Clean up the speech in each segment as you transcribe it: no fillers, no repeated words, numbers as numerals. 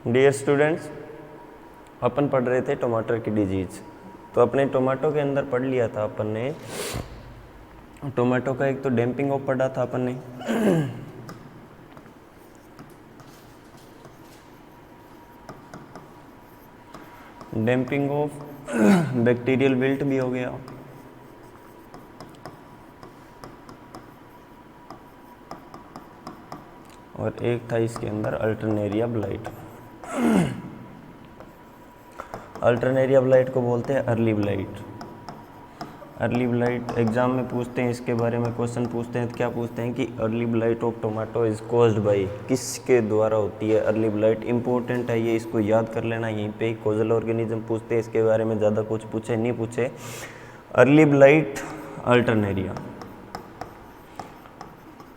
Dear students, अपन पढ़ रहे थे टमाटर की डिजीज। तो अपने टोमेटो के अंदर पढ़ लिया था अपन ने टोमेटो का एक तो डैम्पिंग ऑफ पढ़ा था अपन ने। डैम्पिंग ऑफ बैक्टीरियल विल्ट भी हो गया, और एक था इसके अंदर अल्टरनेरिया ब्लाइट। अल्टरनेरिया ब्लाइट को बोलते हैं early blight. Early blight exam में पूछते हैं, इसके बारे में क्वेश्चन पूछते हैं तो क्या पूछते हैं कि early blight of tomato is caused by, किसके द्वारा होती है अर्ली ब्लाइट। इंपॉर्टेंट है ये, इसको याद कर लेना। यहीं पे कॉजल ऑर्गेनिज्म पूछते हैं, इसके बारे में ज़्यादा कुछ पूछे नहीं पूछे। Early blight Alternaria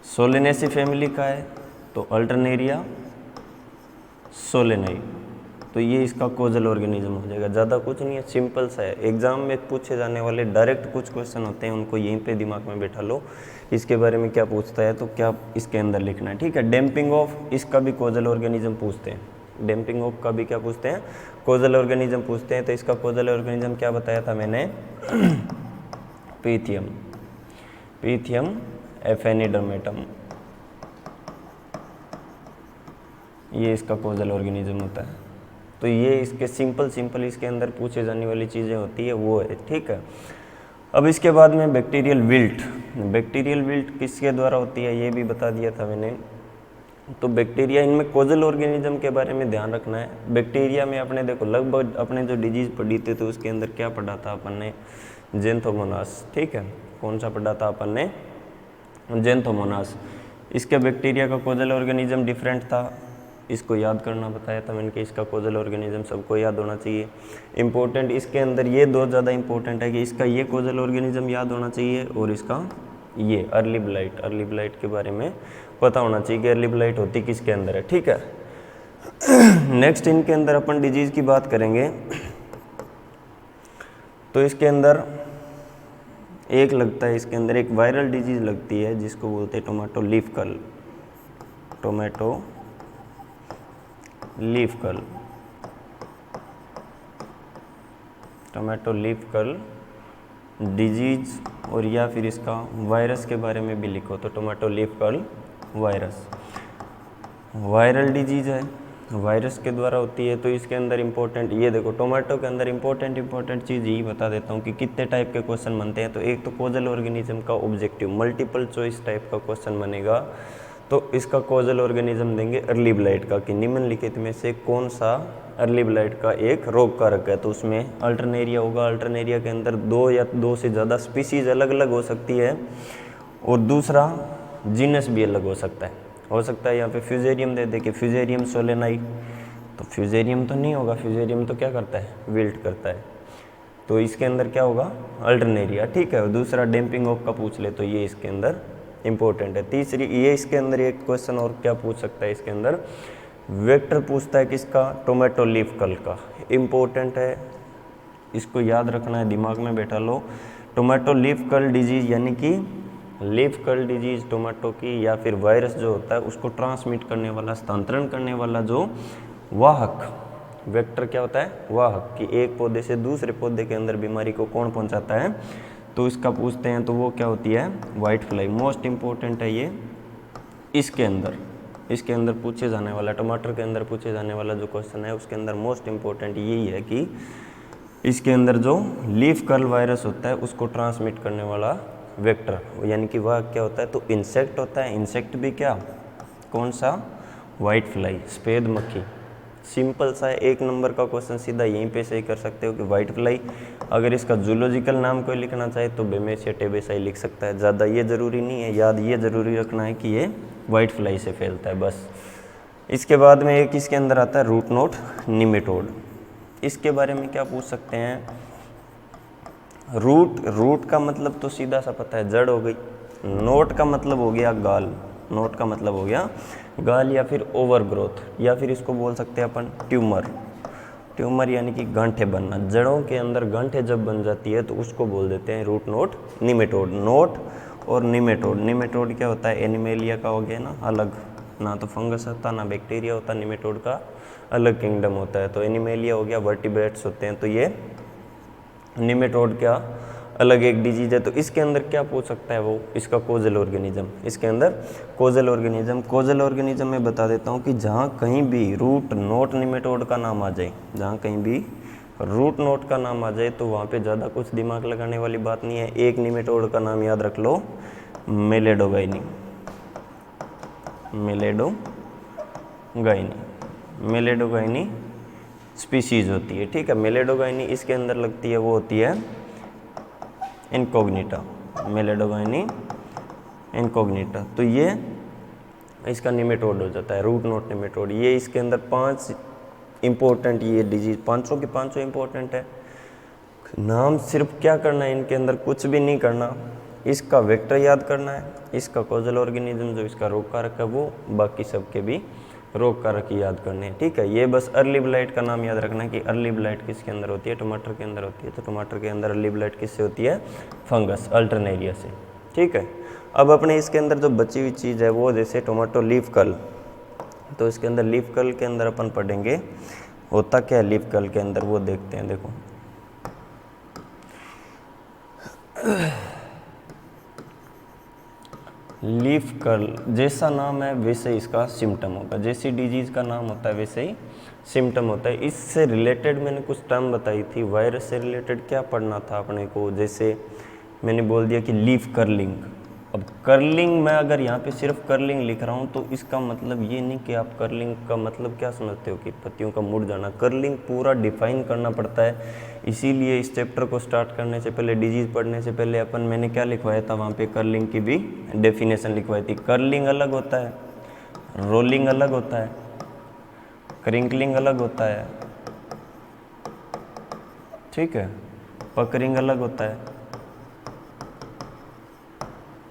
Solanaceae family का है, तो अल्टरनेरिया सोलेनाई, तो ये इसका कॉजल ऑर्गेनिज्म हो जाएगा। ज़्यादा कुछ नहीं है, सिंपल सा है। एग्जाम में पूछे जाने वाले डायरेक्ट कुछ क्वेश्चन होते हैं, उनको यहीं पे दिमाग में बैठा लो। इसके बारे में क्या पूछता है तो क्या इसके अंदर लिखना है, ठीक है। डैम्पिंग ऑफ, इसका भी कॉजल ऑर्गेनिज्म पूछते हैं। डैम्पिंग ऑफ का भी क्या पूछते हैं, कॉजल ऑर्गेनिज्म पूछते हैं। तो इसका कॉजल ऑर्गेनिज्म क्या बताया था मैंने, पीथियम, पीथियम एफेनिडर्मेटम, ये इसका कॉजल ऑर्गेनिज्म होता है। तो ये इसके सिंपल इसके अंदर पूछे जाने वाली चीज़ें होती है वो है, ठीक है। अब इसके बाद में बैक्टीरियल विल्ट, बैक्टीरियल विल्ट किसके द्वारा होती है ये भी बता दिया था मैंने। तो बैक्टीरिया, इनमें कॉजल ऑर्गेनिज्म के बारे में ध्यान रखना है। बैक्टीरिया में अपने देखो लगभग अपने जो डिजीज पढ़ी थी तो उसके अंदर क्या पढ़ा था अपन ने, जेंथोमोनास, ठीक है। कौन सा पढ़ा था अपन ने, जेंथोमोनास। इसके बैक्टीरिया का कॉजल ऑर्गेनिज्म डिफरेंट था, इसको याद करना बताया था मैंने कि इसका कॉजल ऑर्गेनिज्म सबको याद होना चाहिए। इंपॉर्टेंट इसके अंदर ये दो ज़्यादा इंपॉर्टेंट है कि इसका ये कॉजल ऑर्गेनिज्म याद होना चाहिए और इसका ये अर्ली ब्लाइट, अर्ली ब्लाइट के बारे में पता होना चाहिए कि अर्ली ब्लाइट होती किसके अंदर है, ठीक है। नेक्स्ट इनके अंदर अपन डिजीज़ की बात करेंगे तो इसके अंदर एक लगता है, इसके अंदर एक वायरल डिजीज़ लगती है जिसको बोलते हैं tomato leaf curl, tomato leaf curl, tomato leaf curl disease, और या फिर इसका वायरस के बारे में भी लिखो तो tomato leaf curl virus, viral disease है, वायरस के द्वारा होती है। तो इसके अंदर इंपॉर्टेंट ये देखो, टोमेटो के अंदर इंपॉर्टेंट चीज़ यही बता देता हूँ कि कितने टाइप के क्वेश्चन बनते हैं। तो एक तो कॉजल ऑर्गेनिज्म का ऑब्जेक्टिव मल्टीपल चॉइस टाइप का क्वेश्चन बनेगा, तो इसका कॉजल ऑर्गेनिज्म देंगे अर्ली ब्लाइट का कि निम्नलिखित में से कौन सा अर्ली ब्लाइट का एक रोग कारक है। तो उसमें अल्टरनेरिया होगा। अल्टरनेरिया के अंदर दो या दो से ज़्यादा स्पीसीज अलग अलग हो सकती है, और दूसरा जीनस भी अलग हो सकता है। यहाँ पे फ्यूजेरियम दे दे कि फ्यूजेरियम सोलेनाई, तो फ्यूजेरियम तो नहीं होगा, फ्यूजेरियम तो क्या करता है, विल्ट करता है। तो इसके अंदर क्या होगा, अल्टरनेरिया, ठीक है। दूसरा डैम्पिंग ऑफ का पूछ ले तो ये इसके अंदर इंपॉर्टेंट है। तीसरी ये इसके अंदर एक क्वेश्चन और क्या पूछ सकता है, इसके अंदर वेक्टर पूछता है किसका, टोमेटो लीफ कर्ल का, इंपॉर्टेंट है, इसको याद रखना है, दिमाग में बैठा लो। टोमेटो लीफ कर्ल डिजीज यानी कि लीफ कर्ल डिजीज टोमेटो की, या फिर वायरस जो होता है उसको ट्रांसमिट करने वाला, स्थानांतरण करने वाला जो वाहक, वेक्टर क्या होता है, वाहक, कि एक पौधे से दूसरे पौधे के अंदर बीमारी को कौन पहुंचाता है, तो इसका पूछते हैं। तो वो क्या होती है, वाइट फ्लाई। मोस्ट इम्पोर्टेंट है ये। इसके अंदर पूछे जाने वाला, टमाटर के अंदर पूछे जाने वाला जो क्वेश्चन है उसके अंदर मोस्ट इम्पोर्टेंट यही है कि इसके अंदर जो लीफ कर्ल वायरस होता है उसको ट्रांसमिट करने वाला वेक्टर, यानी कि वह क्या होता है, तो इंसेक्ट होता है। इंसेक्ट भी क्या, कौन सा, वाइट फ्लाई, सफ़ेद मक्खी। सिंपल सा है, एक नंबर का क्वेश्चन सीधा यहीं पे से ही कर सकते हो कि वाइट फ्लाई। अगर इसका जूलॉजिकल नाम कोई लिखना चाहे तो बेमेसिया टेबेसाई लिख सकता है, ज़्यादा ये ज़रूरी नहीं है, याद ये ज़रूरी रखना है कि ये वाइट फ्लाई से फैलता है बस। इसके बाद में एक इसके अंदर आता है रूट नोट निमेटोड। इसके बारे में क्या पूछ सकते हैं, रूट का मतलब तो सीधा सा पता है, जड़ हो गई। नोट का मतलब हो गया गाल, नोट का मतलब हो गया गाल, या फिर ओवर ग्रोथ, या फिर इसको बोल सकते हैं अपन ट्यूमर। ट्यूमर यानी कि गांठें बनना, जड़ों के अंदर गांठें जब बन जाती है तो उसको बोल देते हैं रूट नोट निमेटोड। नोट और निमेटोड, निमेटोड क्या होता है, एनिमेलिया का हो गया ना अलग, ना तो फंगस होता ना बैक्टीरिया होता, निमेटोड का अलग किंगडम होता है। तो एनिमेलिया हो गया, वर्टिब्रेट्स होते हैं, तो ये निमेटोड का अलग एक डिजीज है। तो इसके अंदर क्या पूछ सकता है वो, इसका कोजल ऑर्गेनिज्म, इसके अंदर कोजल ऑर्गेनिज्म में बता देता हूँ कि जहाँ कहीं भी रूट नोट निमेटोड का नाम आ जाए, जहाँ कहीं भी रूट नोट का नाम आ जाए तो वहाँ पे ज़्यादा कुछ दिमाग लगाने वाली बात नहीं है। एक निमेटोड का नाम याद रख लो, मेलेडोगाइनी, मेलेडोगाइनी स्पीशीज होती है, ठीक है। मेलेडोगाइनी इसके अंदर लगती है, वो होती है इनकॉग्निटा, मेलेडोगाइनी इनकॉग्निटा। तो ये इसका निमेटोड हो जाता है, रूट नोट निमेटोड। ये इसके अंदर 5 इंपॉर्टेंट ये डिजीज, पांचों के पांचों इंपॉर्टेंट है। नाम सिर्फ क्या करना है, इनके अंदर कुछ भी नहीं करना, इसका वेक्टर याद करना है, इसका कोजल ऑर्गेनिज्म जो इसका रोग कारक है वो, बाकी सबके भी रोग कारक याद करने हैं, ठीक है। ये बस अर्ली ब्लाइट का नाम याद रखना है कि अर्ली ब्लाइट किसके अंदर होती है, टमाटर के अंदर होती है। तो टमाटर के अंदर अर्ली ब्लाइट किससे होती है, फंगस, अल्टरनेरिया से, ठीक है। अब अपने इसके अंदर जो बची हुई चीज़ है वो, जैसे टोमेटो लीफ कर्ल, तो इसके अंदर लीफ कर्ल के अंदर अपन पढ़ेंगे होता क्या है लीफ कर्ल के अंदर, वो देखते हैं। देखो लीफ कर्ल जैसा नाम है वैसे ही इसका सिम्टम होगा, जैसी डिजीज का नाम होता है वैसे ही सिम्टम होता है। इससे रिलेटेड मैंने कुछ टर्म बताई थी, वायरस से रिलेटेड क्या पढ़ना था अपने को, जैसे मैंने बोल दिया कि लीफ कर्लिंग। अब कर्लिंग में अगर यहाँ पे सिर्फ कर्लिंग लिख रहा हूँ तो इसका मतलब ये नहीं कि आप कर्लिंग का मतलब क्या समझते हो कि पत्तियों का मुड़ जाना। कर्लिंग पूरा डिफाइन करना पड़ता है, इसीलिए इस चैप्टर को स्टार्ट करने से पहले, डिजीज पढ़ने से पहले अपन मैंने क्या लिखवाया था वहाँ पे, कर्लिंग की भी डेफिनेशन लिखवाई थी। कर्लिंग अलग होता है, रोलिंग अलग होता है, क्रिंकलिंग अलग होता है, ठीक है, पकरिंग अलग होता है,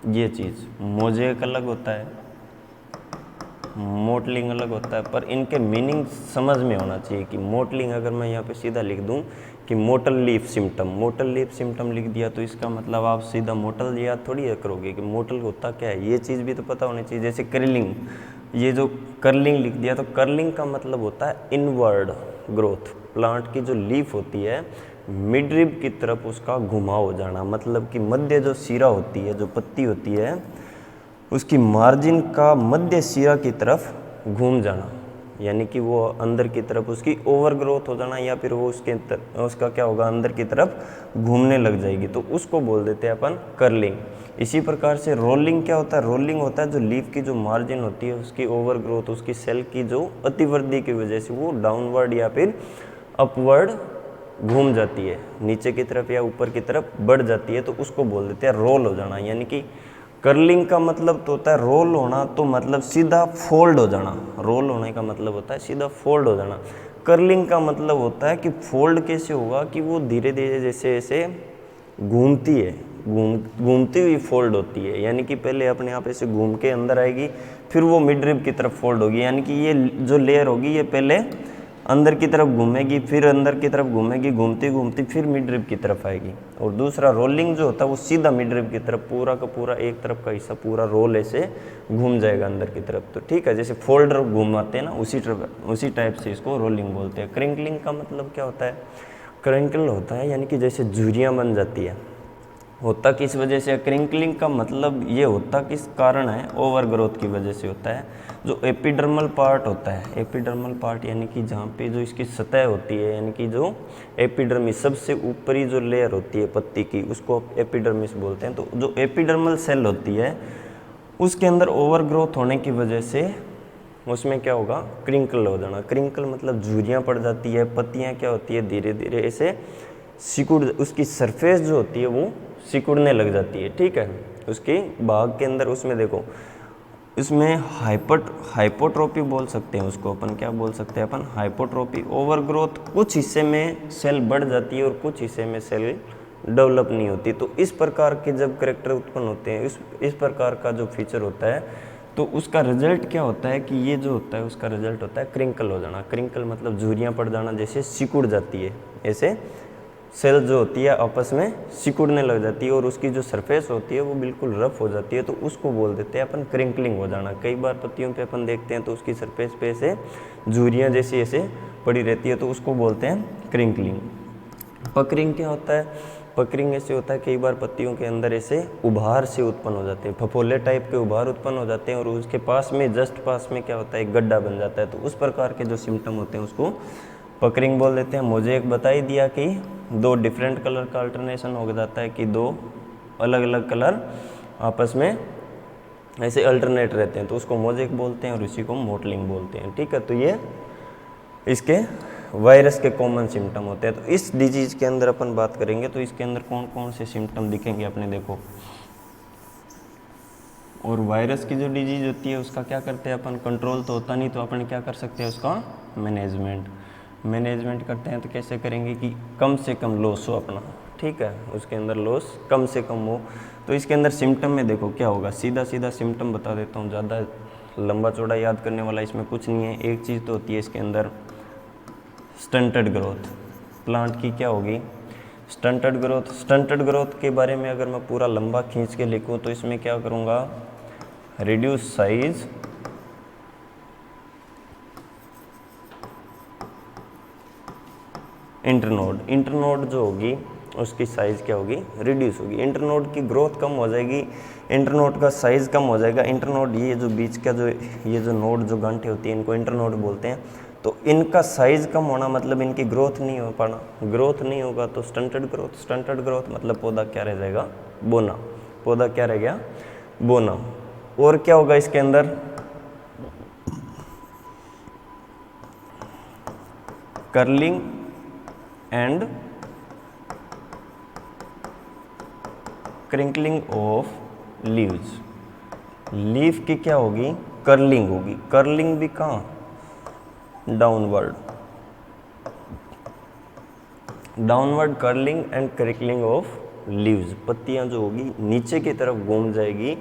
ये चीज़ मोजेक अलग होता है, मोटलिंग अलग होता है। पर इनके मीनिंग समझ में होना चाहिए कि मोटलिंग अगर मैं यहाँ पे सीधा लिख दूँ कि मोटल लीफ सिम्टम लिख दिया तो इसका मतलब आप सीधा मोटल याद थोड़ी करोगे कि मोटल होता क्या है, ये चीज़ भी तो पता होनी चाहिए। जैसे कर्लिंग, ये जो कर्लिंग लिख दिया तो कर्लिंग का मतलब होता है इनवर्ड ग्रोथ, प्लांट की जो लीफ होती है मिडरिब की तरफ उसका घुमाव हो जाना, मतलब कि मध्य जो सिरा होती है, जो पत्ती होती है उसकी मार्जिन का मध्य सिरा की तरफ घूम जाना, यानी कि वो अंदर की तरफ उसकी ओवर ग्रोथ हो जाना, या फिर वो उसका क्या होगा, अंदर की तरफ घूमने लग जाएगी, तो उसको बोल देते हैं अपन कर्लिंग। इसी प्रकार से रोलिंग क्या होता है, रोलिंग होता है जो लीफ की जो मार्जिन होती है उसकी ओवर ग्रोथ, उसकी सेल की जो अतिवृद्धि की वजह से वो डाउनवर्ड या फिर अपवर्ड घूम जाती है, नीचे की तरफ या ऊपर की तरफ बढ़ जाती है, तो उसको बोल देते हैं रोल हो जाना। यानी कि कर्लिंग का मतलब तो होता है रोल होना, तो मतलब सीधा फोल्ड हो जाना, रोल होने का मतलब होता है सीधा फोल्ड हो जाना। कर्लिंग का मतलब होता है कि फोल्ड कैसे होगा, कि वो धीरे धीरे जैसे ऐसे घूमती है, घूमती हुई फोल्ड होती है, यानी कि पहले अपने आप ऐसे घूम के अंदर आएगी, फिर वो मिड रिब की तरफ फोल्ड होगी, यानी कि ये जो लेयर होगी ये पहले अंदर की तरफ घूमेगी, फिर अंदर की तरफ घूमेगी, घूमती घूमती फिर मिड रिब की तरफ आएगी। और दूसरा रोलिंग जो होता है वो सीधा मिड रिब की तरफ, पूरा का पूरा एक तरफ का हिस्सा पूरा रोल ऐसे घूम जाएगा अंदर की तरफ, तो ठीक है, जैसे फोल्डर घूमाते हैं ना उसी टाइप से इसको रोलिंग बोलते हैं। क्रिंकलिंग का मतलब क्या होता है, क्रिंकल होता है यानी कि जैसे झुर्रियाँ बन जाती है, होता किस वजह से, क्रिंकलिंग का मतलब ये होता किस कारण है, ओवर ग्रोथ की वजह से होता है। जो एपिडर्मल पार्ट होता है, एपिडर्मल पार्ट यानी कि जहाँ पे जो इसकी सतह होती है, यानी कि जो एपिडर्मिस सबसे ऊपरी जो लेयर होती है पत्ती की, उसको एपिडर्मिस बोलते हैं। तो जो एपिडर्मल सेल होती है उसके अंदर ओवर ग्रोथ होने की वजह से उसमें क्या होगा, क्रिंकल हो जाना। क्रिंकल मतलब झुर्रियाँ पड़ जाती है, पत्तियाँ क्या होती है धीरे धीरे ऐसे सिकुड़, उसकी सरफेस जो होती है वो सिकुड़ने लग जाती है, ठीक है, उसके भाग के अंदर। उसमें देखो, इसमें हाइपोट्रोपी बोल सकते हैं उसको अपन, क्या बोल सकते हैं अपन, हाइपोट्रोपी। ओवर ग्रोथ, कुछ हिस्से में सेल बढ़ जाती है और कुछ हिस्से में सेल डेवलप नहीं होती। तो इस प्रकार के जब कैरेक्टर उत्पन्न होते हैं, इस प्रकार का जो फीचर होता है, तो उसका रिजल्ट क्या होता है कि ये जो होता है उसका रिजल्ट होता है क्रिंकल हो जाना। क्रिंकल मतलब झुर्रियाँ पड़ जाना, जैसे सिकुड़ जाती है, ऐसे सेल जो होती है आपस में सिकुड़ने लग जाती है और उसकी जो सरफेस होती है वो बिल्कुल रफ हो जाती है, तो उसको बोल देते हैं अपन क्रिंकलिंग हो जाना। कई बार पत्तियों पे अपन देखते हैं तो उसकी सरफेस पे ऐसे झुर्रियाँ जैसी ऐसे पड़ी रहती है, तो उसको बोलते हैं क्रिंकलिंग। पकरिंग क्या होता है? पकरिंग ऐसे होता है कई बार पत्तियों के अंदर ऐसे उभार से उत्पन्न हो जाते हैं, फफोले टाइप के उभार उत्पन्न हो जाते हैं और उसके पास में जस्ट पास में क्या होता है, एक गड्ढा बन जाता है। तो उस प्रकार के जो सिम्टम होते हैं उसको पकरिंग बोल देते हैं। मुझे एक बता ही दिया कि दो डिफरेंट कलर का अल्टरनेशन हो जाता है कि दो अलग अलग कलर आपस में ऐसे अल्टरनेट रहते हैं, तो उसको मोजेक बोलते हैं और इसी को मोटलिंग बोलते हैं। ठीक है, तो ये इसके वायरस के कॉमन सिम्टम होते हैं। तो इस डिजीज़ के अंदर अपन बात करेंगे तो इसके अंदर कौन कौन से सिम्टम दिखेंगे अपने देखो। और वायरस की जो डिजीज़ होती है उसका क्या करते हैं अपन, कंट्रोल तो होता नहीं, तो अपन क्या कर सकते हैं उसका मैनेजमेंट करते हैं। तो कैसे करेंगे कि कम से कम लॉस हो अपना, ठीक है, उसके अंदर लॉस कम से कम हो। तो इसके अंदर सिम्टम में देखो क्या होगा, सीधा सीधा सिम्टम बता देता हूँ, ज़्यादा लंबा चौड़ा याद करने वाला इसमें कुछ नहीं है। एक चीज़ तो होती है इसके अंदर स्टंटेड ग्रोथ, प्लांट की क्या होगी, स्टंटेड ग्रोथ। स्टंटेड ग्रोथ के बारे में अगर मैं पूरा लंबा खींच के लिखूँ तो इसमें क्या करूँगा, रिड्यूस साइज, इंटरनोड जो होगी उसकी साइज़ क्या होगी, रिड्यूस होगी। इंटरनोड की ग्रोथ कम हो जाएगी, इंटरनोड का साइज़ कम हो जाएगा। इंटरनोड ये जो बीच का जो ये जो नोड जो गांठें होती हैं इनको इंटरनोड बोलते हैं। तो इनका साइज़ कम होना मतलब इनकी ग्रोथ नहीं हो पाना, ग्रोथ नहीं होगा तो स्टंटेड ग्रोथ मतलब पौधा क्या रह जाएगा, बोना, पौधा क्या रह गया, बोना। और क्या होगा इसके अंदर, curling and crinkling of leaves. Leaf की क्या होगी, कर्लिंग होगी। कर्लिंग भी कहाँ, downward curling and crinkling of leaves. पत्तियां जो होगी नीचे की तरफ घूम जाएगी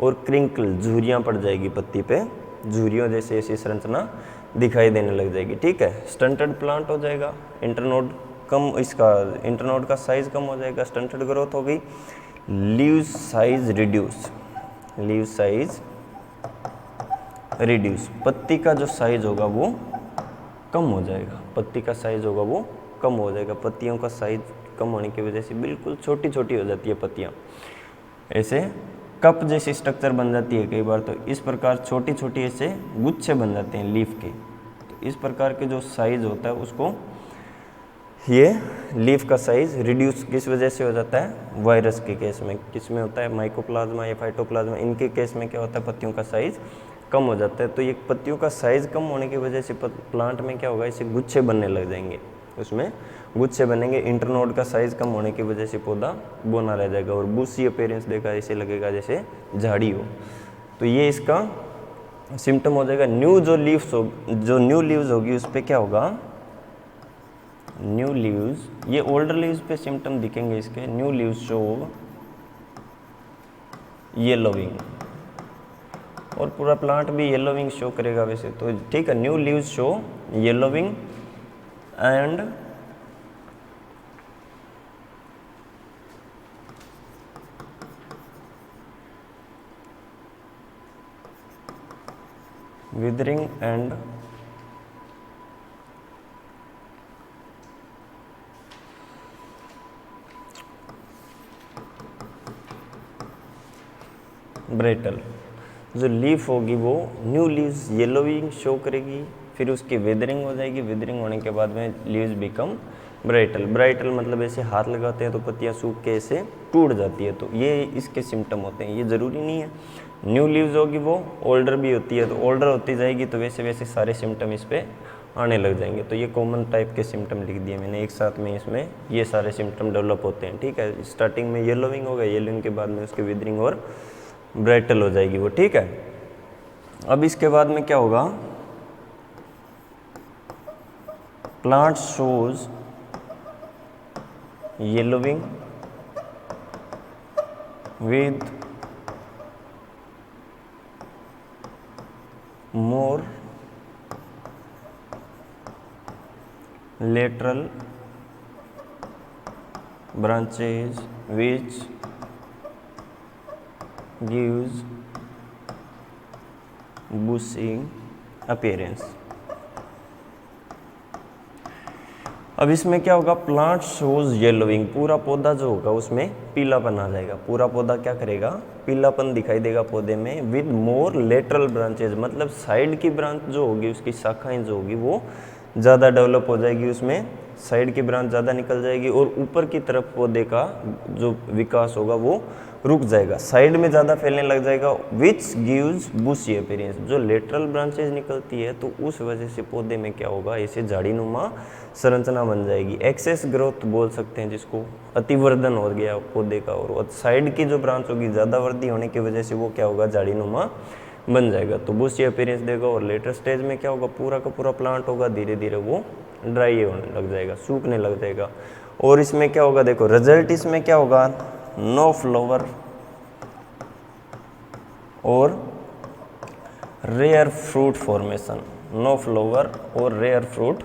और क्रिंकल झुर्रियाँ पड़ जाएगी पत्ती पे, झुर्रियों जैसे ऐसी संरचना दिखाई देने लग जाएगी। ठीक है, स्टंटेड प्लांट हो जाएगा, इंटरनोड कम, इसका इंटरनोड का साइज कम हो जाएगा, स्टंटेड ग्रोथ हो गई। लीव साइज रिड्यूस, पत्ती का जो साइज होगा वो कम हो जाएगा, पत्ती का साइज होगा वो कम हो जाएगा। पत्तियों का साइज कम होने की वजह से बिल्कुल छोटी छोटी हो जाती है पत्तियाँ, ऐसे कप जैसी स्ट्रक्चर बन जाती है कई बार। तो इस प्रकार छोटी छोटी ऐसे गुच्छे बन जाते हैं लीफ के। तो इस प्रकार के जो साइज होता है उसको, ये लीफ का साइज रिड्यूस किस वजह से हो जाता है, वायरस के केस में। किस में होता है, माइकोप्लाज्मा या फाइटोप्लाज्मा, इनके केस में क्या होता है, पत्तियों का साइज कम हो जाता है। तो ये पत्तियों का साइज कम होने की वजह से प्लांट में क्या होगा, इसे गुच्छे बनने लग जाएंगे, उसमें गुच्छे बनेंगे। इंटरनोड का साइज कम होने की वजह से पौधा बोना रह जाएगा और बूसी अपीयरेंस देखा ऐसे लगेगा जैसे झाड़ी हो। तो ये इसका सिम्टम हो जाएगा। जो न्यू लीव्स होगी उस पर क्या होगा, न्यू लीव्स, ये ओल्डर लीव्स पे सिम्टम दिखेंगे इसके। न्यू लीव्स शो येलोविंग, और पूरा प्लांट भी येलोविंग शो करेगा वैसे तो, ठीक है। New leaves show yellowing and withering and brittle. जो लीफ होगी वो न्यू लीव्स येलोइंग शो करेगी, फिर उसकी वेदरिंग हो जाएगी। वेदरिंग होने के बाद में लीव्स बिकम ब्राइटल मतलब ऐसे हाथ लगाते हैं तो पत्तियां सूख के ऐसे टूट जाती है। तो ये इसके सिम्टम होते हैं। ये ज़रूरी नहीं है न्यू लीव्स होगी वो ओल्डर भी होती है, तो ओल्डर होती जाएगी तो वैसे वैसे सारे सिम्टम इस पर आने लग जाएंगे। तो ये कॉमन टाइप के सिम्टम लिख दिए मैंने एक साथ में, इसमें ये सारे सिम्टम डेवलप होते हैं। ठीक है, स्टार्टिंग में येलोविंग होगा, येलोविंग के बाद में उसकी विदरिंग और ब्राइटल हो जाएगी वो। ठीक है, अब इसके बाद में क्या होगा, plant shows yellowing with more lateral branches which gives bushy appearance। अब इसमें क्या होगा, प्लांट शोज येलोइंग, पूरा पौधा जो होगा उसमें पीलापन आ जाएगा, पूरा पौधा क्या करेगा, पीलापन दिखाई देगा पौधे में। विद मोर लेटरल ब्रांचेज, मतलब साइड की ब्रांच जो होगी, उसकी शाखाएं जो होगी वो ज़्यादा डेवलप हो जाएगी, उसमें साइड की ब्रांच ज़्यादा निकल जाएगी, और ऊपर की तरफ पौधे का जो विकास होगा वो रुक जाएगा, साइड में ज़्यादा फैलने लग जाएगा। विच गिव्स बुशी अपीयरेंस, जो लेटरल ब्रांचेज निकलती है तो उस वजह से पौधे में क्या होगा, ऐसे झाड़ीनुमा संरचना बन जाएगी। एक्सेस ग्रोथ बोल सकते हैं जिसको, अतिवर्धन हो गया पौधे का, और साइड की जो ब्रांच होगी ज़्यादा वृद्धि होने की वजह से वो क्या होगा, झाड़ीनुमा बन जाएगा, तो बुशी अपीयरेंस देगा। और लेटर स्टेज में क्या होगा, पूरा का पूरा प्लांट होगा धीरे धीरे वो ड्राई होने लग जाएगा, सूखने लग जाएगा। और इसमें क्या होगा, देखो रिजल्ट इसमें क्या होगा, नो फ्लावर और rare fruit formation, no flower और रेयर फ्रूट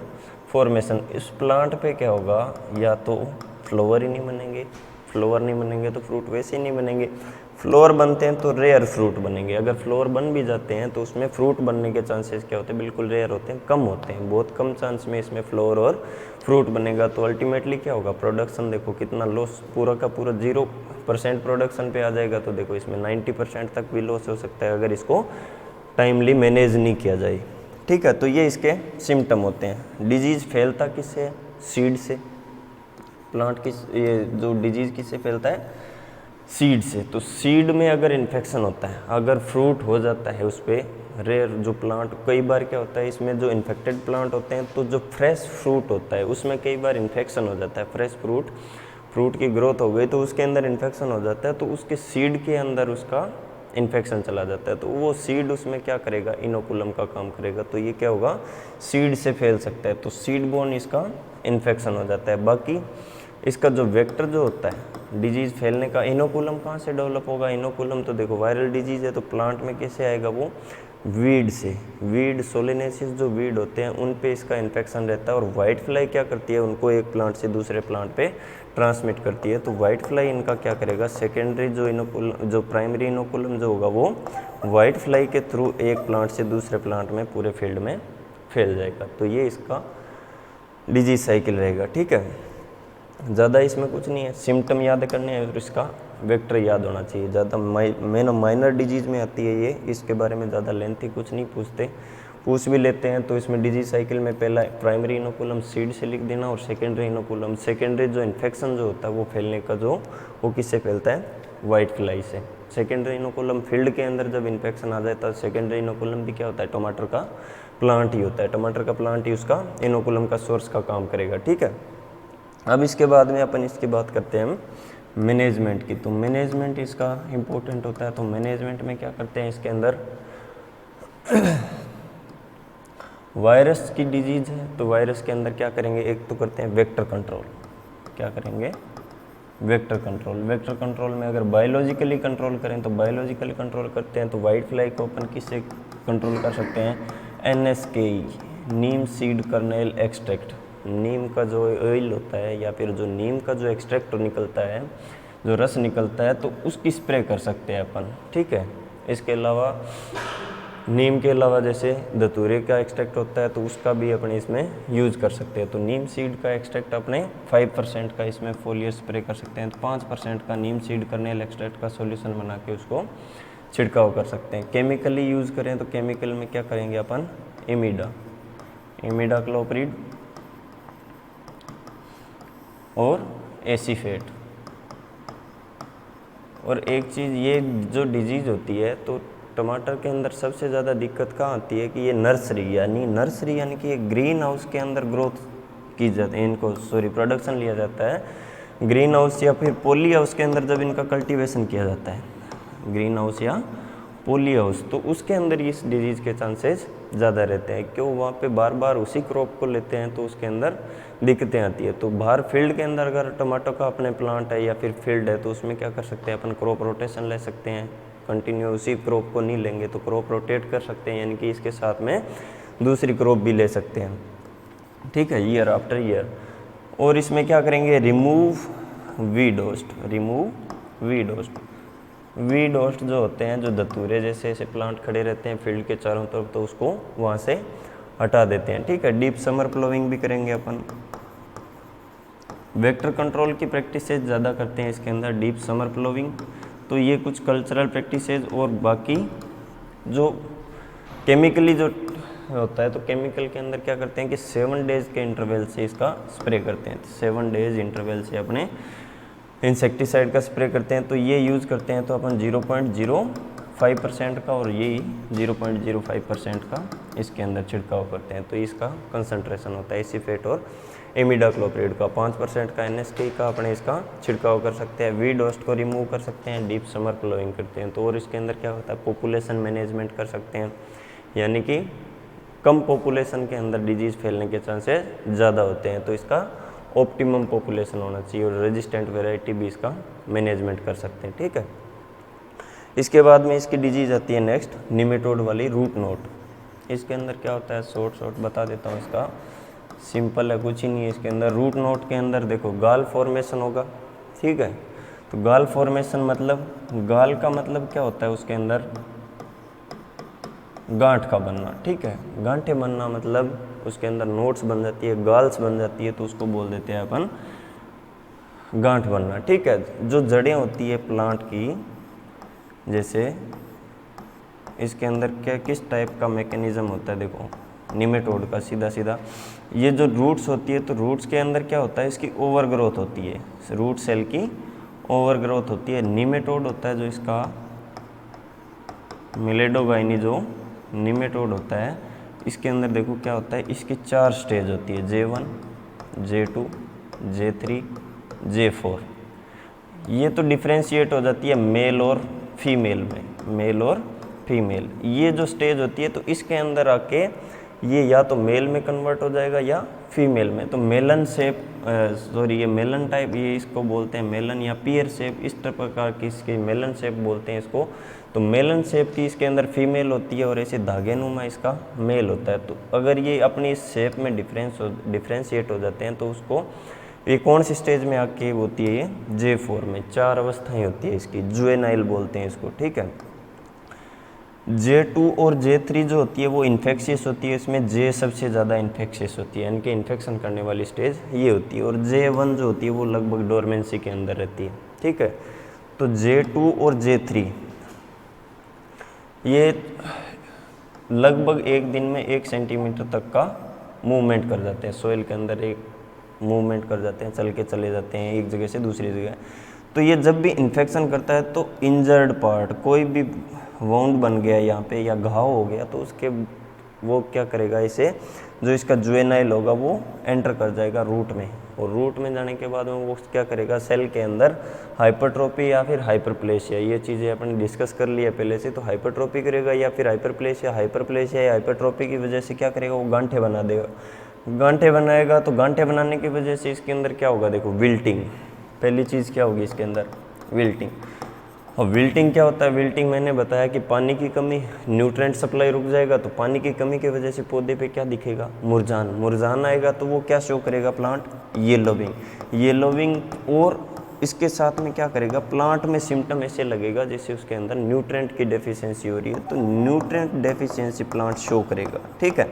फॉर्मेशन। इस प्लांट पे क्या होगा, या तो फ्लावर ही नहीं बनेंगे, फ्लावर नहीं बनेंगे तो फ्रूट वैसे ही नहीं बनेंगे, फ्लावर बनते हैं तो रेयर फ्रूट बनेंगे, अगर फ्लावर बन भी जाते हैं तो उसमें फ्रूट बनने के चांसेस क्या होते हैं, बिल्कुल रेयर होते हैं, कम होते हैं, बहुत कम चांस में इसमें फ्लावर और फ्रूट बनेगा। तो अल्टीमेटली क्या होगा, प्रोडक्शन देखो कितना लॉस, पूरा का पूरा 0% प्रोडक्शन पे आ जाएगा, तो देखो इसमें 90% तक भी लॉस हो सकता है अगर इसको टाइमली मैनेज नहीं किया जाए। ठीक है, तो ये इसके सिम्टम होते हैं। डिजीज़ फैलता किससे, सीड से, प्लांट किस, ये जो डिजीज़ किससे फैलता है, सीड से। तो सीड में अगर इन्फेक्शन होता है, अगर फ्रूट हो जाता है उस पर रेयर जो प्लांट, कई बार क्या होता है इसमें जो इन्फेक्टेड प्लांट होते हैं तो जो फ्रेश फ्रूट होता है उसमें कई बार इन्फेक्शन हो जाता है, फ्रेश फ्रूट की ग्रोथ हो गई तो उसके अंदर इन्फेक्शन हो जाता है, तो उसके सीड के अंदर उसका इन्फेक्शन चला जाता है, तो वो सीड उसमें क्या करेगा, इनोकुलम का काम करेगा, तो ये क्या होगा, सीड से फैल सकता है, तो सीड बोर्न इसका इन्फेक्शन हो जाता है। बाकी इसका जो वेक्टर जो होता है डिजीज़ फैलने का, इनोकुलम कहाँ से डेवलप होगा, इनोकुलम तो देखो वायरल डिजीज़ है तो प्लांट में कैसे आएगा, वो वीड से, वीड सोलेनेसिस जो वीड होते हैं उन पे इसका इन्फेक्शन रहता है। और वाइट फ्लाई क्या करती है, उनको एक प्लांट से दूसरे प्लांट पे ट्रांसमिट करती है, तो वाइट फ्लाई इनका क्या करेगा, सेकेंडरी जो इनोकुलम, जो प्राइमरी इनोकुलम जो होगा वो वाइट फ्लाई के थ्रू एक प्लांट से दूसरे प्लांट में पूरे फील्ड में फैल जाएगा। तो ये इसका डिजीज साइकिल रहेगा। ठीक है, ज़्यादा इसमें कुछ नहीं है, सिम्टम याद करने हैं और इसका वेक्टर याद होना चाहिए। ज़्यादा माइनर डिजीज़ में आती है ये, इसके बारे में ज़्यादा लेंथी कुछ नहीं पूछते, पूछ भी लेते हैं तो इसमें डिजीज साइकिल में पहला प्राइमरी इनोकुलम सीड से लिख देना, और सेकेंडरी इनोकुलम, सेकेंडरी जो इन्फेक्शन जो होता है वो फैलने का जो, वो किससे फैलता है, वाइट फ्लाई से। सेकेंडरी इनोकुलम फील्ड के अंदर जब इन्फेक्शन आ जाता है, सेकेंडरी इनोकुलम भी क्या होता है, टमाटर का प्लांट ही होता है, टमाटर का प्लांट ही उसका इनोकुलम का सोर्स का काम करेगा। ठीक है, अब इसके बाद में अपन इसकी बात करते हैं मैनेजमेंट की। तो मैनेजमेंट इसका इम्पोर्टेंट होता है, तो मैनेजमेंट में क्या करते हैं, इसके अंदर वायरस की डिजीज है तो वायरस के अंदर क्या करेंगे, एक तो करते हैं वेक्टर कंट्रोल, क्या करेंगे, वेक्टर कंट्रोल। वेक्टर कंट्रोल में अगर बायोलॉजिकली कंट्रोल करें तो बायोलॉजिकली कंट्रोल करते हैं, तो वाइट फ्लाई को अपन किससे कंट्रोल कर सकते हैं, NSKE, नीम सीड कर्नेल एक्सट्रैक्ट, नीम का जो ऑयल होता है या फिर जो नीम का जो एक्सट्रैक्ट निकलता है, जो रस निकलता है, तो उसकी स्प्रे कर सकते हैं अपन। ठीक है, इसके अलावा नीम के अलावा जैसे धतूरे का एक्सट्रैक्ट होता है तो उसका भी अपने इसमें यूज़ कर सकते हैं। तो नीम सीड का एक्सट्रैक्ट अपने 5% का इसमें फोलियर स्प्रे कर सकते हैं, तो 5% का नीम सीड कर्नेल एक्सट्रैक्ट का सॉल्यूशन बना के उसको छिड़काव कर सकते हैं। केमिकली यूज़ करें तो केमिकल में क्या करेंगे अपन, इमिडाक्लोप्रिड और एसीफेट। और एक चीज़, ये जो डिजीज़ होती है तो टमाटर के अंदर सबसे ज़्यादा दिक्कत कहाँ आती है कि ये नर्सरी यानी कि ये ग्रीन हाउस के अंदर ग्रोथ की जाती है, इनको प्रोडक्शन लिया जाता है ग्रीन हाउस या फिर पॉली हाउस के अंदर जब इनका कल्टीवेशन किया जाता है, ग्रीन हाउस या पॉली हाउस, तो उसके अंदर इस डिजीज़ के चांसेस ज़्यादा रहते हैं। क्यों, वहाँ पे बार बार उसी क्रॉप को लेते हैं तो उसके अंदर दिक्कतें आती है। तो बाहर फील्ड के अंदर अगर टमाटो का अपने प्लांट है या फिर फील्ड है तो उसमें क्या कर सकते हैं अपन, क्रॉप रोटेशन ले सकते हैं, कंटिन्यू उसी क्रॉप को नहीं लेंगे तो क्रॉप रोटेट कर सकते हैं, यानी कि इसके साथ में दूसरी क्रॉप भी ले सकते हैं। ठीक है, ईयर आफ्टर ईयर। और इसमें क्या करेंगे, remove weed host, remove weed host. Weed host जो होते हैं, जो धतूरे जैसे ऐसे प्लांट खड़े रहते हैं फील्ड के चारों तरफ, तो उसको वहाँ से हटा देते हैं, ठीक है। डीप समर प्लोइंग भी करेंगे अपन। वेक्टर कंट्रोल की प्रैक्टिसेज ज़्यादा करते हैं इसके अंदर, डीप समर प्लोइंग। तो ये कुछ कल्चरल प्रैक्टिसेज, और बाकी जो केमिकली जो होता है, तो केमिकल के अंदर क्या करते हैं कि 7 डेज के इंटरवल से इसका स्प्रे करते हैं। 7 डेज इंटरवल से अपने इंसेक्टिसाइड का स्प्रे करते हैं। तो ये यूज़ करते हैं तो अपन 0.05% का और ये 0.05% का इसके अंदर छिड़काव करते हैं। तो इसका कंसंट्रेशन होता है एसीफेट और इमिडाक्लोप्रिड का। 5% का NSK का अपने इसका छिड़काव कर सकते हैं। वीड होस्ट को रिमूव कर सकते हैं, डीप समर प्लोइंग करते हैं। तो और इसके अंदर क्या होता है, पॉपुलेशन मैनेजमेंट कर सकते हैं, यानी कि कम पॉपुलेशन के अंदर डिजीज़ फैलने के चांसेस ज़्यादा होते हैं। तो इसका ऑप्टिमम पॉपुलेशन होना चाहिए, और रेजिस्टेंट वैरायटी भी इसका मैनेजमेंट कर सकते हैं, ठीक है। इसके बाद में इसकी डिजीज़ आती है नेक्स्ट, निमेटोड वाली, रूट नोट। इसके अंदर क्या होता है, शॉर्ट बता देता हूँ। इसका सिंपल है, कुछ ही नहीं है इसके अंदर। रूट नोट के अंदर देखो गाल फॉर्मेशन होगा, ठीक है। तो गाल फॉर्मेशन मतलब, गाल का मतलब क्या होता है, उसके अंदर गांठ का बनना, ठीक है। गांठें बनना मतलब उसके अंदर नोट्स बन जाती है, गाल्स बन जाती है, तो उसको बोल देते हैं अपन गांठ बनना, ठीक है। जो जड़ें होती है प्लांट की, जैसे इसके अंदर क्या किस टाइप का मैकेनिज्म होता है, देखो निमेटोड का सीधा सीधा, ये जो रूट्स होती है, तो रूट्स के अंदर क्या होता है, इसकी ओवर ग्रोथ होती है, रूट सेल की ओवर ग्रोथ होती है। निमेटोड होता है जो इसका मिलेडोगाइनी, जो निमेटोड होता है, इसके अंदर देखो क्या होता है, इसकी 4 स्टेज होती है, J1, J2, J3, J4। ये तो डिफ्रेंशिएट हो जाती है मेल और फीमेल में, मेल और फीमेल। ये जो स्टेज होती है, तो इसके अंदर आके ये या तो मेल में कन्वर्ट हो जाएगा या फीमेल में। तो मेलन शेप, ये मेलन टाइप, ये इसको बोलते हैं मेलन या पियर शेप, इस प्रकार की इसकी मेलन शेप बोलते हैं इसको। तो मेलन शेप की इसके अंदर फीमेल होती है, और ऐसे धागेनुमा इसका मेल होता है। तो अगर ये अपनी इस शेप में डिफ्रेंशिएट हो जाते हैं, तो उसको ये कौन सी स्टेज में आके होती है, ये J4 में। 4 अवस्थाएं होती है इसकी, जुवेनाइल बोलते हैं इसको, ठीक है। J2 और J3 जो होती है वो इन्फेक्शियस होती है, इसमें J सबसे ज़्यादा इन्फेक्शियस होती है, यानी कि इन्फेक्शन करने वाली स्टेज ये होती है। और J1 जो होती है वो लगभग डोरमेंसी के अंदर रहती है, ठीक है। तो J2 और J3 ये लगभग एक दिन में 1 सेंटीमीटर तक का मूवमेंट कर जाते हैं, सोइल के अंदर एक मूवमेंट कर जाते हैं, चल के चले जाते हैं एक जगह से दूसरी जगह। तो ये जब भी इन्फेक्शन करता है, तो इंजर्ड पार्ट, कोई भी वाउंड बन गया यहाँ पे या घाव हो गया, तो उसके वो क्या करेगा, इसे जो इसका जुवेनाइल होगा वो एंटर कर जाएगा रूट में, और रूट में जाने के बाद में वो क्या करेगा, सेल के अंदर हाइपरट्रोपी या फिर हाइपरप्लेशिया, ये चीज़ें अपन डिस्कस कर लिया पहले से। तो हाइपरट्रोपी करेगा या फिर हाइपरप्लेशिया या हाइपरट्रोपी की वजह से क्या करेगा, वो गांठें बना देगा। गांठें बनाएगा, तो गांठें बनाने की वजह से इसके अंदर क्या होगा, देखो विल्टिंग, पहली चीज़ क्या होगी इसके अंदर, विल्टिंग। और विल्टिंग क्या होता है, विल्टिंग मैंने बताया कि पानी की कमी, न्यूट्रिएंट सप्लाई रुक जाएगा, तो पानी की कमी की वजह से पौधे पे क्या दिखेगा, मुरझान आएगा। तो वो क्या शो करेगा, प्लांट येलोविंग। और इसके साथ में क्या करेगा, प्लांट में सिम्टम ऐसे लगेगा जैसे उसके अंदर न्यूट्रिएंट की डेफिशिएंसी हो रही है, तो न्यूट्रिएंट डेफिशिएंसी प्लांट शो करेगा, ठीक है।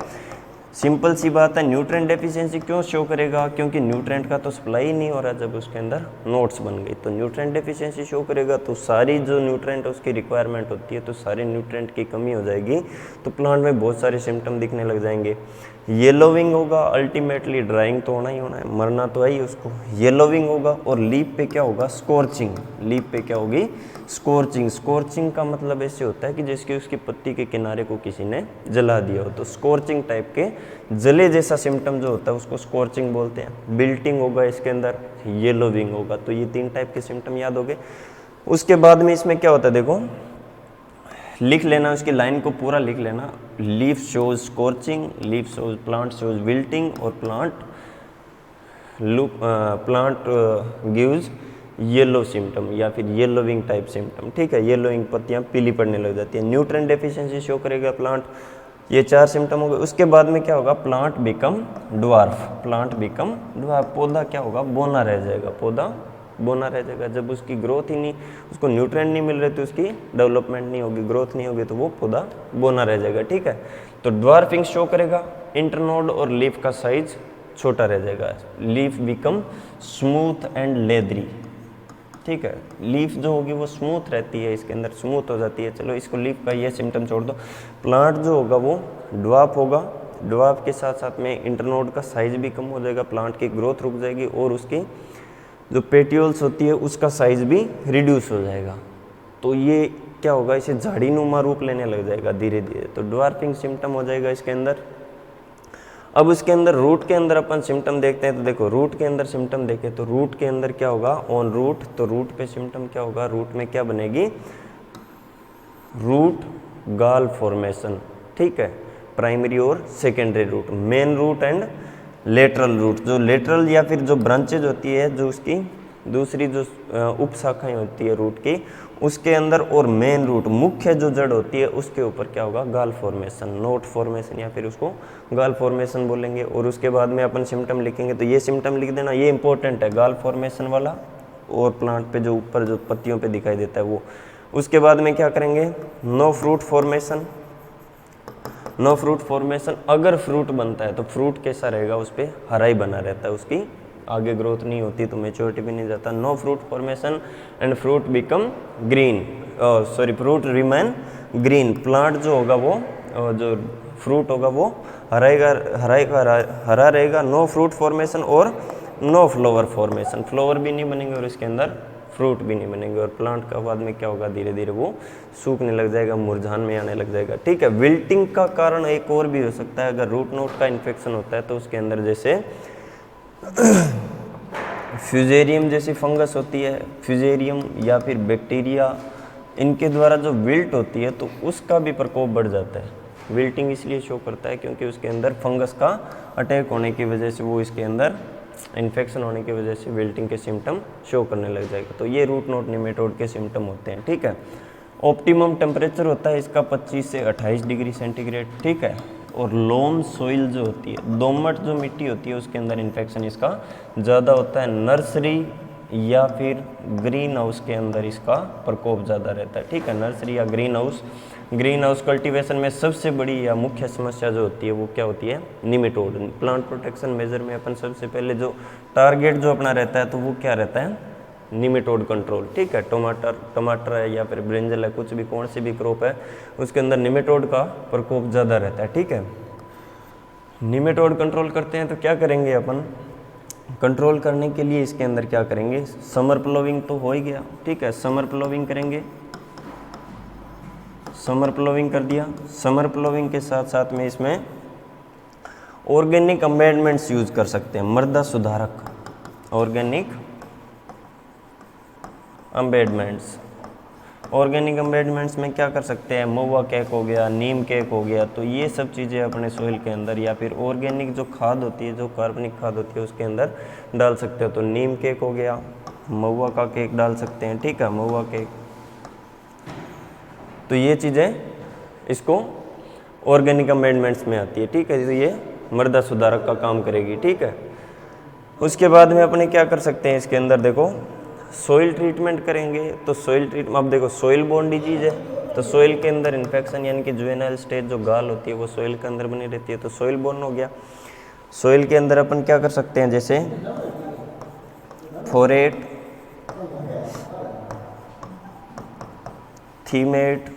सिंपल सी बात है, न्यूट्रिएंट डेफिशिएंसी क्यों शो करेगा, क्योंकि न्यूट्रिएंट का तो सप्लाई ही नहीं हो रहा जब उसके अंदर नोट्स बन गई, तो न्यूट्रिएंट डेफिशिएंसी शो करेगा। तो सारी जो न्यूट्रिएंट उसकी रिक्वायरमेंट होती है, तो सारे न्यूट्रिएंट की कमी हो जाएगी, तो प्लांट में बहुत सारे सिम्टम दिखने लग जाएंगे। येलोविंग होगा, अल्टीमेटली ड्राइंग तो होना ही होना है, मरना तो है ही उसको। येलोविंग होगा, और लीफ पे क्या होगा, स्कॉर्चिंग। लीफ पे क्या होगी, स्कॉर्चिंग का मतलब ऐसे होता है कि जैसे उसकी पत्ती के किनारे को किसी ने जला दिया हो, तो स्कॉर्चिंग टाइप के जले जैसा सिम्टम जो होता है उसको स्कॉर्चिंग बोलते हैं। बिल्टिंग होगा इसके अंदर, येलोविंग होगा। तो ये 3 टाइप के सिम्टम याद हो गए। उसके बाद में इसमें क्या होता है, देखो लिख लेना, उसकी लाइन को पूरा लिख लेना। Leaf shows scorching, leaf shows, plant shows wilting, और प्लांट गिव्स येलो सिम्टम या फिर येलोविंग टाइप सिम्टम, ठीक है। येलोविंग, पत्तियां पीली पड़ने लग जाती है। न्यूट्रिएंट डेफिशिएंसी शो करेगा प्लांट, ये 4 सिम्टम हो गए। उसके बाद में क्या होगा, प्लांट बिकम ड्वार्फ। पौधा क्या होगा, बोना रह जाएगा, पौधा बोना रह जाएगा। जब उसकी ग्रोथ ही नहीं, उसको न्यूट्रिएंट नहीं मिल रहे तो उसकी डेवलपमेंट नहीं होगी, ग्रोथ नहीं होगी, तो वो पौधा बोना रह जाएगा। ठीक है, तो ड्वार्फिंग शो करेगा, इंटरनोड और लीफ का साइज छोटा रह जाएगा, leaf become smooth and leathery. ठीक है, लीफ जो होगी वो स्मूथ रहती है, इसके अंदर स्मूथ हो जाती है। चलो इसको लीफ का ये सिम्टम छोड़ दो। प्लांट जो होगा वो ड्वार्फ होगा, ड्वार्फ के साथ साथ में इंटरनोड का साइज भी कम हो जाएगा, प्लांट की ग्रोथ रुक जाएगी और उसकी जो पेटियोल्स होती है उसका साइज भी रिड्यूस हो जाएगा। तो ये क्या होगा, इसे झाड़ीनुमा रूप लेने लग जाएगा धीरे धीरे, तो ड्वार्फिंग सिम्टम हो जाएगा इसके अंदर। अब उसके अंदर रूट के अंदर अपन सिम्टम देखते हैं, तो देखो रूट के अंदर सिम्टम देखें तो रूट के अंदर क्या होगा, ऑन रूट, तो रूट पे सिम्टम क्या होगा, रूट में क्या बनेगी, रूट गाल फॉर्मेशन। ठीक है, प्राइमरी और secondary root, main root and lateral root. जो लेटरल या फिर जो ब्रांचेज होती है, जो उसकी दूसरी जो उप शाखाएं होती है रूट की, उसके अंदर और मेन रूट मुख्य जो जड़ होती है उसके ऊपर क्या होगा, गाल फॉर्मेशन, नोट फॉर्मेशन या फिर उसको गाल फॉर्मेशन बोलेंगे। और उसके बाद में अपन सिम्टम लिखेंगे, तो ये सिम्टम लिख देना, ये इंपॉर्टेंट है, गाल फॉर्मेशन वाला और प्लांट पे जो ऊपर जो पत्तियों पे दिखाई देता है वो। उसके बाद में क्या करेंगे, no fruit formation. No fruit formation, अगर फ्रूट बनता है तो फ्रूट कैसा रहेगा, उस पर हरा ही बना रहता है, उसकी आगे ग्रोथ नहीं होती, तो मेच्योरिटी भी नहीं जाता। No fruit formation and fruit become green, fruit remain green. Plant जो होगा वो जो फ्रूट होगा वो हरा रहेगा। नो फ्रूट फॉर्मेशन और नो फ्लावर फॉर्मेशन, फ्लावर भी नहीं बनेंगे और इसके अंदर फ्रूट भी नहीं बनेंगे। और प्लांट का बाद में क्या होगा, धीरे धीरे वो सूखने लग जाएगा, मुरझान में आने लग जाएगा। ठीक है, विल्टिंग का कारण एक और भी हो सकता है, अगर रूट नोट का इन्फेक्शन होता है तो उसके अंदर जैसे फ्यूजेरियम जैसी फंगस होती है, फ्यूजेरियम या फिर बैक्टीरिया, इनके द्वारा जो विल्ट होती है तो उसका भी प्रकोप बढ़ जाता है। विल्टिंग इसलिए शो करता है क्योंकि उसके अंदर फंगस का अटैक होने की वजह से, वो इसके अंदर इन्फेक्शन होने की वजह से विल्टिंग के सिम्टम शो करने लग जाएगा। तो ये रूट नोट निमेटोड के सिम्टम होते हैं। ठीक है, ऑप्टिमम टेम्परेचर होता है इसका 25 से 28 डिग्री सेंटीग्रेड। ठीक है, और लोम सॉइल जो होती है, दोमट जो मिट्टी होती है, उसके अंदर इन्फेक्शन इसका ज़्यादा होता है। नर्सरी या फिर ग्रीन हाउस के अंदर इसका प्रकोप ज़्यादा रहता है। ठीक है, नर्सरी या ग्रीन हाउस कल्टीवेशन में सबसे बड़ी या मुख्य समस्या जो होती है वो क्या होती है, निमेटोड। प्लांट प्रोटेक्शन मेजर में अपन सबसे पहले जो टारगेट जो अपना रहता है तो वो क्या रहता है, निमेटोड कंट्रोल। ठीक है, टमाटर है या फिर ब्रिंजल है, कुछ भी कौन सी भी क्रॉप है, उसके अंदर निमेटोड का प्रकोप ज़्यादा रहता है। ठीक है, निमेटोड कंट्रोल करते हैं तो क्या करेंगे अपन, कंट्रोल करने के लिए इसके अंदर क्या करेंगे, समर प्लोविंग तो हो ही गया। ठीक है, समर प्लोविंग करेंगे, समर प्लोविंग कर दिया। समर प्लोविंग के साथ साथ में इसमें ऑर्गेनिक अमेंडमेंट्स यूज कर सकते हैं, मृदा सुधारक, ऑर्गेनिक अमेंडमेंट्स। ऑर्गेनिक अमेंडमेंट्स में क्या कर सकते हैं, महुआ केक हो गया, नीम केक हो गया, तो ये सब चीज़ें अपने सोइल के अंदर, या फिर ऑर्गेनिक जो खाद होती है, जो कार्बनिक खाद होती है उसके अंदर डाल सकते हो। तो नीम केक हो गया, महुआ का केक डाल सकते हैं। ठीक है, महुआ केक, तो ये चीज़ें इसको ऑर्गेनिक अमेंडमेंट्स में आती है। ठीक है, तो ये मृदा सुधारक का काम करेगी। ठीक है, उसके बाद में अपने क्या कर सकते हैं इसके अंदर, देखो सोइल ट्रीटमेंट करेंगे। तो सोइल ट्रीटमेंट, अब देखो सोइल बोर्न डिजीज है, तो सोइल के अंदर इन्फेक्शन यानी कि जुवेनाइल स्टेज जो गाल होती है वो सोइल के अंदर बनी रहती है, तो सोइल बोर्न हो गया। सोइल के अंदर अपन क्या कर सकते हैं, जैसे फोरेट, थीमेट,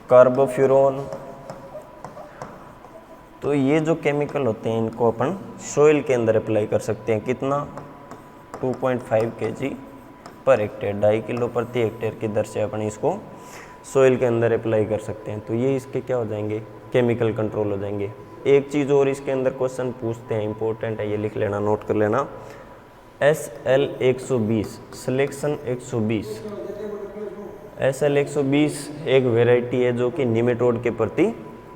कार्बोफ्यूरॉन, तो ये जो केमिकल होते हैं इनको अपन सोइल के अंदर अप्लाई कर सकते हैं। कितना, 2.5 kg पर हेक्टेयर, 2.5 किलो प्रति हेक्टेयर की दर से अपन इसको सोइल के अंदर अप्लाई कर सकते हैं। तो ये इसके क्या हो जाएंगे, केमिकल कंट्रोल हो जाएंगे। एक चीज़ और इसके अंदर क्वेश्चन पूछते हैं, इंपॉर्टेंट है, ये लिख लेना, नोट कर लेना, SL 120, सिलेक्शन 120। SL 120 एक वेराइटी है जो कि निमेटोड के प्रति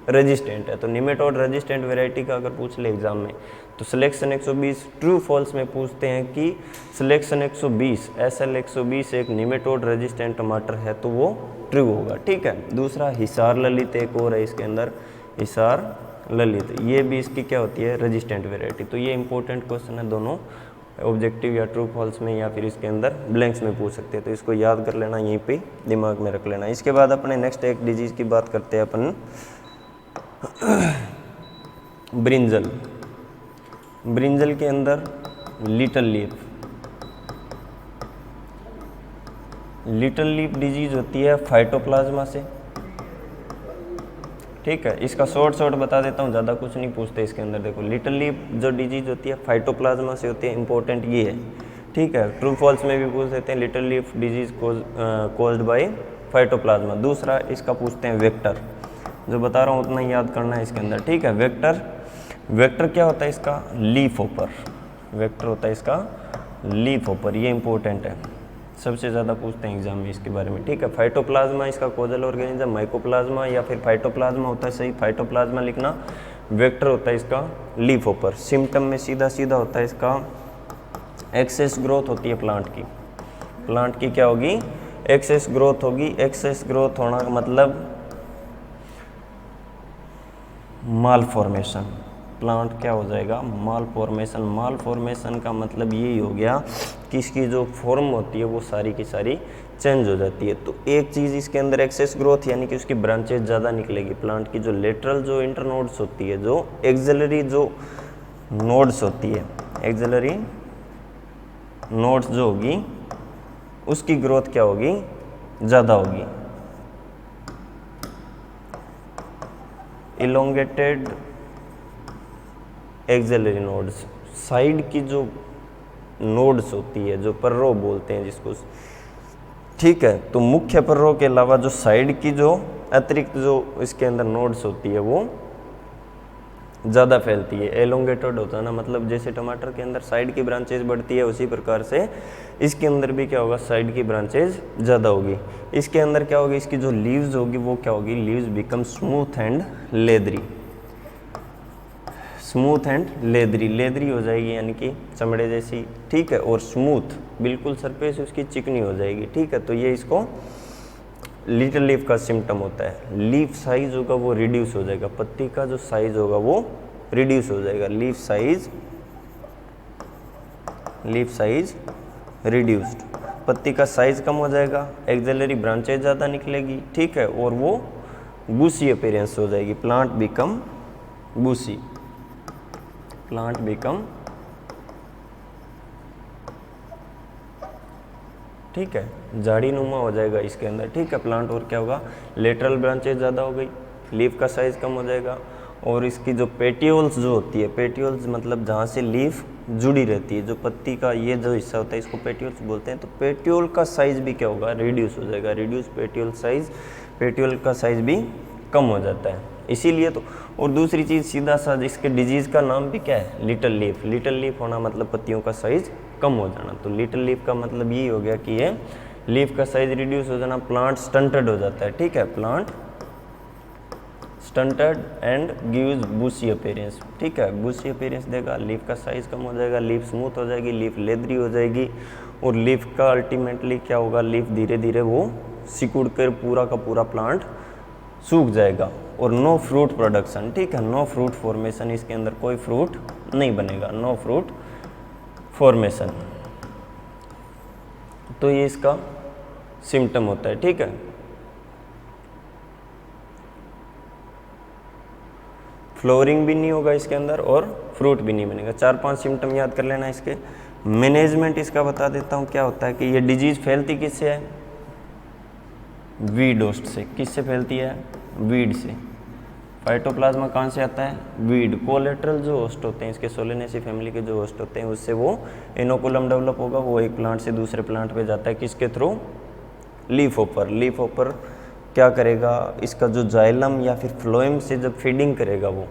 रेजिस्टेंट है। तो निमेटोड रेजिस्टेंट वेराइटी का अगर पूछ ले एग्जाम में तो सिलेक्शन 120 ट्रू फॉल्स में पूछते हैं कि सिलेक्शन 120 SL 120 एक निमेटोड रेजिस्टेंट टमाटर है, तो वो ट्रू होगा। ठीक है, दूसरा हिसार ललित एक और है इसके अंदर, हिसार ललित, ये भी इसकी क्या होती है, रेजिस्टेंट वेराइटी। तो ये इंपॉर्टेंट क्वेश्चन है दोनों, ऑब्जेक्टिव या ट्रू फॉल्स में या फिर इसके अंदर ब्लैंक्स में पूछ सकते हैं, तो इसको याद कर लेना, यहीं पे दिमाग में रख लेना। इसके बाद अपने नेक्स्ट एक डिजीज़ की बात करते हैं अपन, ब्रिंजल। ब्रिंजल के अंदर लिटल लीफ डिजीज होती है फाइटोप्लाज्मा से, ठीक है। इसका शॉर्ट बता देता हूँ, ज़्यादा कुछ नहीं पूछते इसके अंदर। देखो लिटल लीफ जो डिजीज होती है फाइटोप्लाज्मा से होती है, इंपॉर्टेंट ये है, ठीक है। ट्रू फॉल्स में भी पूछ देते हैं, little leaf disease caused by phytoplasma. दूसरा इसका पूछते हैं वेक्टर, जो बता रहा हूँ उतना ही याद करना है इसके अंदर, ठीक है। वेक्टर क्या होता है इसका, लीफ होपर। वेक्टर होता है इसका लीफ होपर, ये इंपॉर्टेंट है, सबसे ज़्यादा पूछते हैं एग्जाम में इसके बारे में, ठीक है। फाइटोप्लाज्मा इसका कोजल ऑर्गेनिज्म, माइकोप्लाज्मा या फिर फाइटोप्लाज्मा होता है, सही फाइटोप्लाज्मा लिखना। वेक्टर होता है इसका लीफ होपर। सिम्टम में सीधा होता है इसका एक्सेस ग्रोथ होती है प्लांट की क्या होगी, एक्सेस ग्रोथ होगी। एक्सेस ग्रोथ होना का मतलब माल फॉर्मेशन, प्लांट क्या हो जाएगा, माल फॉर्मेशन का मतलब यही हो गया कि इसकी जो फॉर्म होती है वो सारी की सारी चेंज हो जाती है। तो एक चीज़ इसके अंदर एक्सेस ग्रोथ, यानी कि उसकी ब्रांचेज ज़्यादा निकलेगी। प्लांट की जो लेटरल जो इंटरनोड्स होती है, जो एक्सिलरी जो नोड्स होती है, एक्सिलरी नोड्स जो होगी उसकी ग्रोथ क्या होगी, ज़्यादा होगी। इलोंगेटेड एक्सिलरी नोड्स, साइड की जो नोड्स होती है, जो पर्रो बोलते हैं जिसको, ठीक है। तो मुख्य पर्रो के अलावा जो साइड की जो अतिरिक्त जो इसके अंदर नोड्स होती है वो ज़्यादा फैलती है। एलोंगेटेड होता है ना, मतलब जैसे टमाटर के अंदर साइड की ब्रांचेज बढ़ती है, उसी प्रकार से इसके अंदर भी क्या होगा, साइड की ब्रांचेज ज़्यादा होगी। इसके अंदर क्या होगी, इसकी जो लीव्स होगी वो क्या होगी, leaves become smooth and leathery, smooth and leathery हो जाएगी, यानी कि चमड़े जैसी, ठीक है। और स्मूथ बिल्कुल सरफेस उसकी चिकनी हो जाएगी, ठीक है। तो ये इसको लिटिल लीफ का सिम्टम होता है। लीफ साइज होगा वो रिड्यूस हो जाएगा, पत्ती का जो साइज होगा वो रिड्यूस हो जाएगा। लीफ साइज रिड्यूस्ड, पत्ती का साइज कम हो जाएगा, एक्सिलरी ब्रांचेज ज़्यादा निकलेगी, ठीक है। और वो बूसी अपीयरेंस हो जाएगी, प्लांट बिकम बूसी, ठीक है, झाड़ी नुमा हो जाएगा इसके अंदर, ठीक है प्लांट। और क्या होगा, लेटरल ब्रांचेज ज़्यादा हो गई, लीफ का साइज़ कम हो जाएगा। और इसकी जो पेटियोल्स जो होती है, पेटियोल्स मतलब जहाँ से लीफ जुड़ी रहती है, जो पत्ती का ये जो हिस्सा होता है इसको पेटियोल्स बोलते हैं। तो पेटियोल का साइज़ भी क्या होगा, रिड्यूस हो जाएगा, रिड्यूस पेटियोल साइज़, पेटियोल का साइज़ भी कम हो जाता है, इसीलिए तो। और दूसरी चीज़ सीधा सा इसके डिजीज़ का नाम भी क्या है, लिटिल लीफ होना मतलब पत्तियों का साइज़ कम हो जाना। तो लिटिल लीफ का मतलब यही हो गया कि ये लीफ का साइज रिड्यूस हो जाना, प्लांट स्टंटेड हो जाता है, ठीक है। Plant stunted and gives Bussy appearance, ठीक है, बूसी अपीयरेंस देगा, लीफ का साइज कम हो जाएगा, लीफ स्मूथ हो जाएगी, लीफ लेदरी हो जाएगी। और लीफ का अल्टीमेटली क्या होगा, लीफ धीरे धीरे वो सिकुड़ कर पूरा का पूरा प्लांट सूख जाएगा। और नो फ्रूट प्रोडक्शन, ठीक है, नो फ्रूट फॉर्मेशन, इसके अंदर कोई फ्रूट नहीं बनेगा, नो फ्रूट फॉर्मेशन। तो ये इसका सिम्टम होता है, ठीक है। फ्लोरिंग भी नहीं होगा इसके अंदर और फ्रूट भी नहीं बनेगा। 4-5 सिम्टम याद कर लेना इसके। मैनेजमेंट इसका बता देता हूँ क्या होता है कि ये डिजीज़ फैलती किससे है, वीड होस्ट से। किससे फैलती है, वीड से। फाइटोप्लाज्मा कहाँ से आता है, वीड। कोलेट्रल जो होस्ट होते हैं इसके, सोलेनेसी फैमिली के जो होस्ट होते हैं, उससे वो इनोकुलम डेवलप होगा, वो एक प्लांट से दूसरे प्लांट पे जाता है, किसके थ्रू, लीफ होपर क्या करेगा, इसका जो जाइलम या फिर फ्लोएम से जब फीडिंग करेगा, वो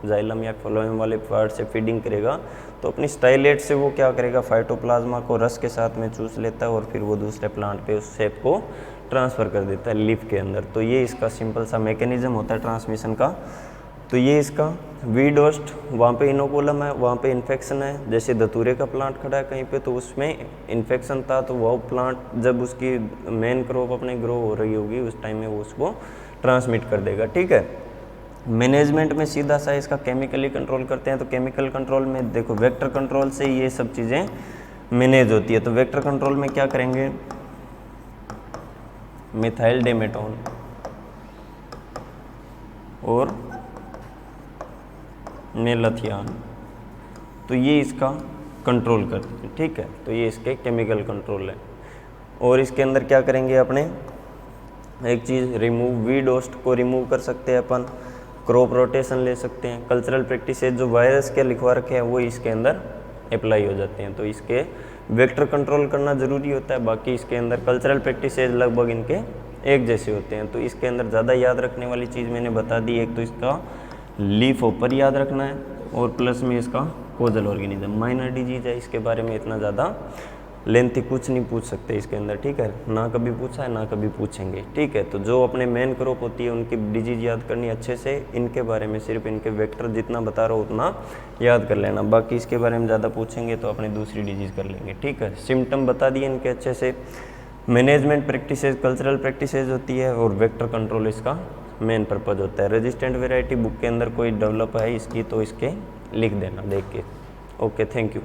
जाइलम या फ्लोएम वाले पार्ट से फीडिंग करेगा, तो अपनी स्टाइलेट से वो क्या करेगा, फाइटोप्लाज्मा को रस के साथ में चूस लेता है और फिर वो दूसरे प्लांट पे उस शेप को ट्रांसफ़र कर देता है लीफ के अंदर। तो ये इसका सिंपल सा मैकेनिज्म होता है ट्रांसमिशन का। तो ये इसका वीड होस्ट, वहाँ पे इनोकुलम है, वहाँ पे इन्फेक्शन है। जैसे धतूरे का प्लांट खड़ा है कहीं पे, तो उसमें इन्फेक्शन था, तो वो प्लांट जब उसकी मेन क्रॉप अपने ग्रो हो रही होगी उस टाइम में वो उसको ट्रांसमिट कर देगा, ठीक है। मैनेजमेंट में सीधा सा इसका केमिकली कंट्रोल करते हैं, तो केमिकल कंट्रोल में देखो वेक्टर कंट्रोल से ये सब चीज़ें मैनेज होती है। तो वेक्टर कंट्रोल में क्या करेंगे, मिथाइल डेमेटोन और मेलाथियान, तो ये इसका कंट्रोल करते हैं, ठीक है। तो ये इसके केमिकल कंट्रोल है। और इसके अंदर क्या करेंगे अपने, एक चीज़ रिमूव, वीड होस्ट को रिमूव कर सकते हैं अपन, क्रॉप रोटेशन ले सकते हैं, कल्चरल प्रैक्टिसेस जो वायरस के लिखवा रखे हैं वो इसके अंदर अप्लाई हो जाते हैं। तो इसके वेक्टर कंट्रोल करना ज़रूरी होता है, बाकी इसके अंदर कल्चरल प्रैक्टिसेस लगभग इनके एक जैसे होते हैं। तो इसके अंदर ज़्यादा याद रखने वाली चीज़ मैंने बता दी, एक तो इसका लीफ होपर याद रखना है और प्लस में इसका कोजल ऑर्गेनिज्म, माइनर डिजीज है, इसके बारे में इतना ज़्यादा लेंथी कुछ नहीं पूछ सकते इसके अंदर, ठीक है, ना कभी पूछा है ना कभी पूछेंगे, ठीक है। तो जो अपने मेन क्रॉप होती है उनकी डिजीज याद करनी अच्छे से, इनके बारे में सिर्फ इनके वेक्टर जितना बता रहा हूँ उतना याद कर लेना, बाकी इसके बारे में ज़्यादा पूछेंगे तो अपनी दूसरी डिजीज कर लेंगे, ठीक है। सिम्टम बता दिए इनके अच्छे से, मैनेजमेंट प्रैक्टिसेस कल्चरल प्रैक्टिसेस होती है और वेक्टर कंट्रोल इसका मेन पर्पज होता है। रेजिस्टेंट वेराइटी बुक के अंदर कोई डेवलप है इसकी तो इसके लिख देना देख के। Okay, thank you.